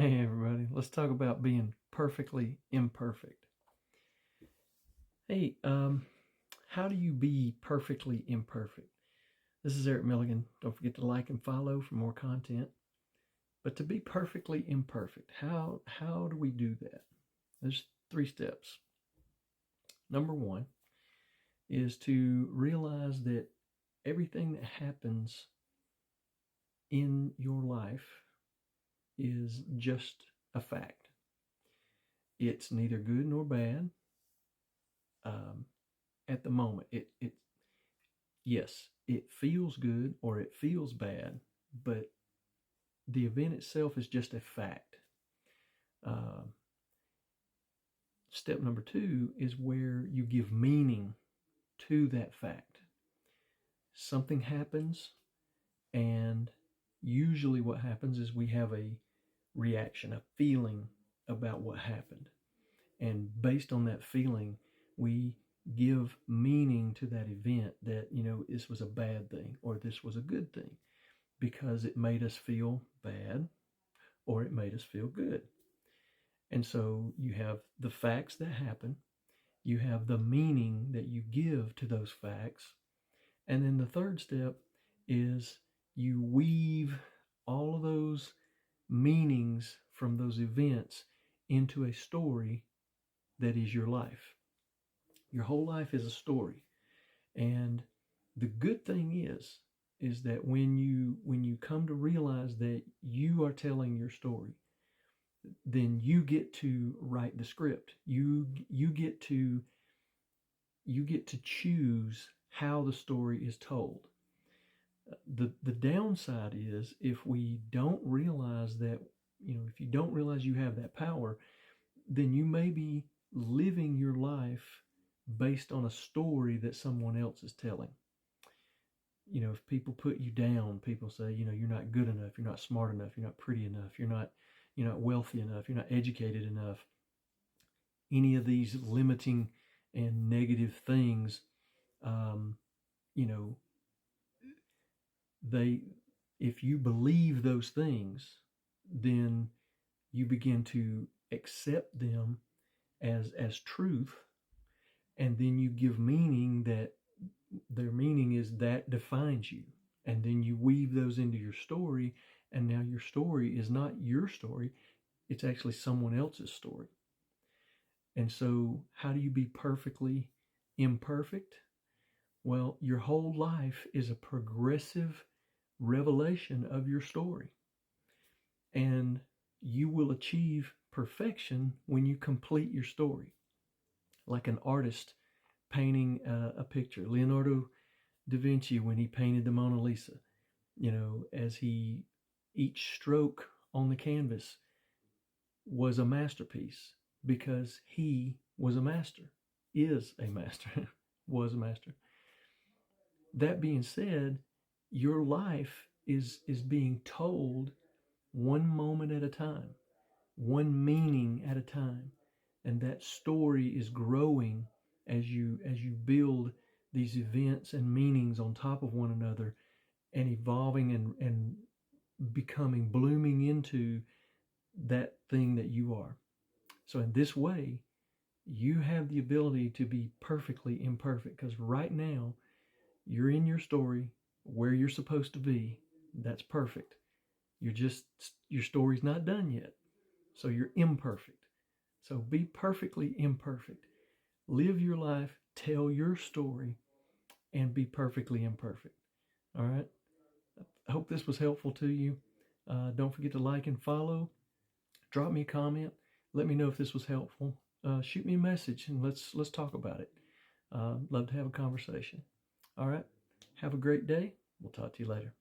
Hey everybody, let's talk about being perfectly imperfect. Hey, how do you be perfectly imperfect? This is Eric Milligan. Don't forget to like and follow for more content. But to be perfectly imperfect, how do we do that? There's 3 steps. Number 1 is to realize that everything that happens in your life is just a fact. It's neither good nor bad. Um, at the moment, yes, it feels good or it feels bad, but the event itself is just a fact. Uh, Step number 2 is where you give meaning to that fact. Something happens, and usually what happens is we have a reaction, a feeling about what happened. And based on that feeling, we give meaning to that event that, this was a bad thing or this was a good thing, because it made us feel bad or it made us feel good. And so you have the facts that happen, you have the meaning that you give to those facts, and then the third step is you weave all of those meanings from those events into a story that is your life. Your whole life is a story. And the good thing is that when you come to realize that you are telling your story, then you get to write the script. You get to choose how the story is told. The downside is if we don't realize that, if you don't realize you have that power, then you may be living your life based on a story that someone else is telling. If people put you down, people say, you're not good enough, you're not smart enough, you're not pretty enough, you're not wealthy enough, you're not educated enough. Any of these limiting and negative things, um, you know, they, if you believe those things, then you begin to accept them as truth, and then you give meaning that their meaning is that defines you. And then you weave those into your story, and now your story is not your story, it's actually someone else's story. And so, how do you be perfectly imperfect? Well, your whole life is a progressive revelation of your story. And you will achieve perfection when you complete your story. Like an artist painting a picture. Leonardo da Vinci, when he painted the Mona Lisa, each stroke on the canvas was a masterpiece because he was a master, is a master, was a master. That being said, your life is being told one moment at a time, one meaning at a time, and that story is growing as you build these events and meanings on top of one another, and evolving and becoming, blooming into that thing that you are. So in this way, you have the ability to be perfectly imperfect, because right now you're in your story where you're supposed to be. That's perfect. Your story's not done yet. So you're imperfect. So be perfectly imperfect. Live your life, tell your story, and be perfectly imperfect. All right? I hope this was helpful to you. Don't forget to like and follow. Drop me a comment. Let me know if this was helpful. Shoot me a message and let's talk about it. Love to have a conversation. All right. Have a great day. We'll talk to you later.